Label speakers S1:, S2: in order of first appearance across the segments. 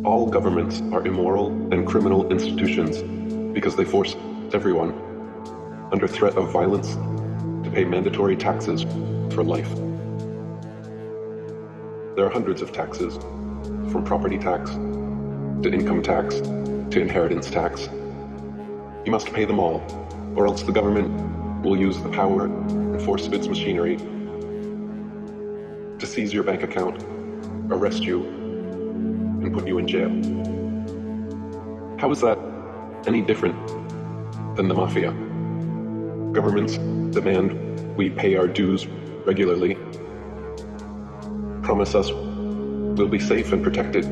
S1: All governments are immoral and criminal institutions because they force everyone, under threat of violence, to pay mandatory taxes for life. There are hundreds of taxes, from property tax to income tax to inheritance tax. You must pay them all, or else the government will use the power and force of its machinery to seize your bank account, arrest you, and put you in jail. How is that any different than the mafia? Governments demand we pay our dues regularly, promise us we'll be safe and protected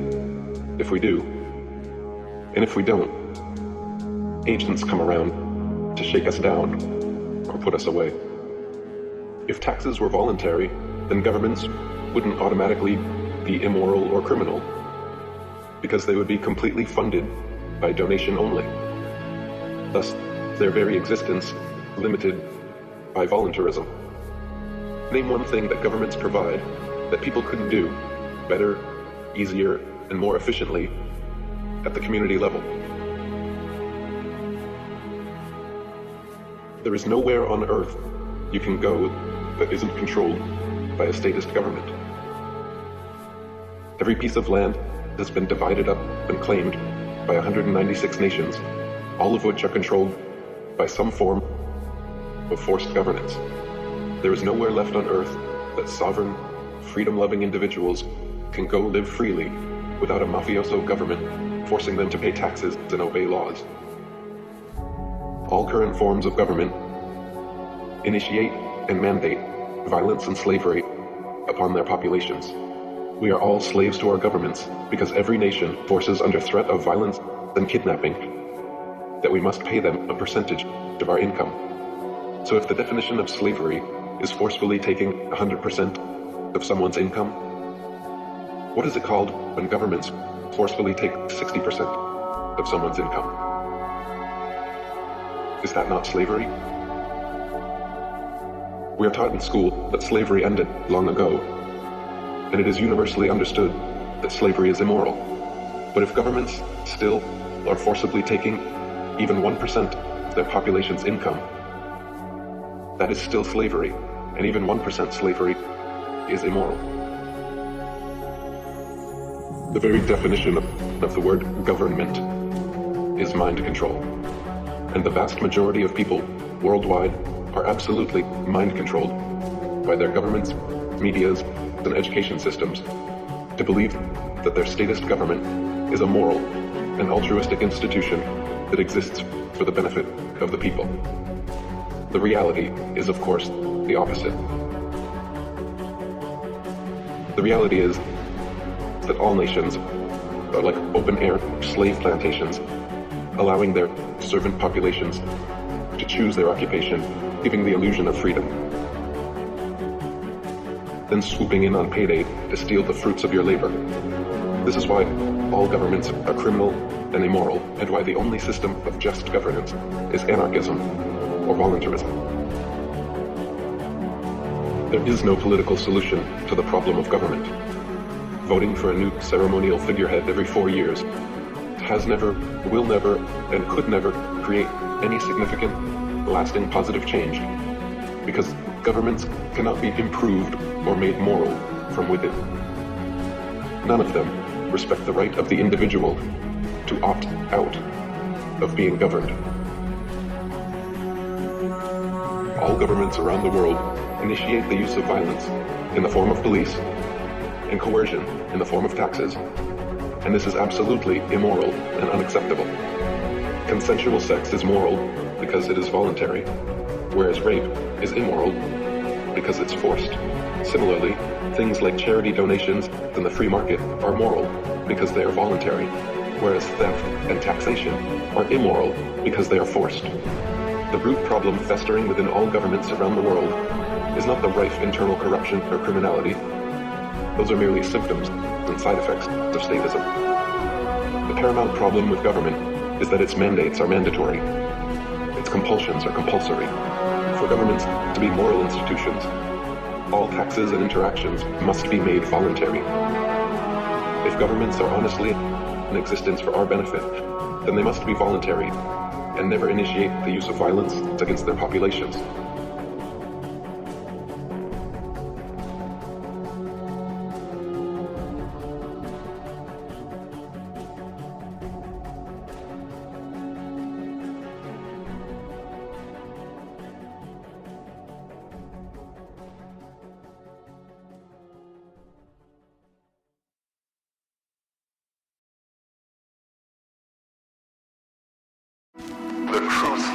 S1: if we do, and if we don't, agents come around to shake us down or put us away. If taxes were voluntary, then governments wouldn't automatically be immoral or criminal, because they would be completely funded by donation only. Thus, their very existence limited by voluntarism. Name one thing that governments provide that people couldn't do better, easier, and more efficiently at the community level. There is nowhere on earth you can go that isn't controlled by a statist government. Every piece of land has been divided up and claimed by 196 nations, all of which are controlled by some form of forced governance. There is nowhere left on earth that sovereign, freedom-loving individuals can go live freely without a mafioso government forcing them to pay taxes and obey laws. All current forms of government initiate and mandate violence and slavery upon their populations. We are all slaves to our governments because every nation forces under threat of violence and kidnapping that we must pay them a percentage of our income. So if the definition of slavery is forcefully taking 100% of someone's income, what is it called when governments forcefully take 60% of someone's income? Is that not slavery? We are taught in school that slavery ended long ago, and it is universally understood that slavery is immoral. But if governments still are forcibly taking even 1% of their population's income, that is still slavery, and even 1% slavery is immoral. The very definition of the word government is mind control, and the vast majority of people worldwide are absolutely mind controlled by their governments, medias, and education systems to believe that their statist government is a moral and altruistic institution that exists for the benefit of the people. The reality is, of course, the opposite. The reality is that all nations are like open-air slave plantations, allowing their servant populations to choose their occupation, giving the illusion of freedom, then swooping in on payday to steal the fruits of your labor. This is why all governments are criminal and immoral, and why the only system of just governance is anarchism or voluntarism. There is no political solution to the problem of government. Voting for a new ceremonial figurehead every 4 years has never, will never, and could never create any significant, lasting positive change, because governments cannot be improved or made moral from within. None of them respect the right of the individual to opt out of being governed. All governments around the world initiate the use of violence in the form of police and coercion in the form of taxes, and this is absolutely immoral and unacceptable. Consensual sex is moral because it is voluntary, whereas rape is immoral because it's forced. Similarly, things like charity donations and the free market are moral because they are voluntary, whereas theft and taxation are immoral because they are forced. The root problem festering within all governments around the world is not the rife internal corruption or criminality. Those are merely symptoms and side effects of statism. The paramount problem with government is that its mandates are mandatory. Its compulsions are compulsory. For governments to be moral institutions, all taxes and interactions must be made voluntary. If governments are honestly in existence for our benefit, then they must be voluntary and never initiate the use of violence against their populations.
S2: The truth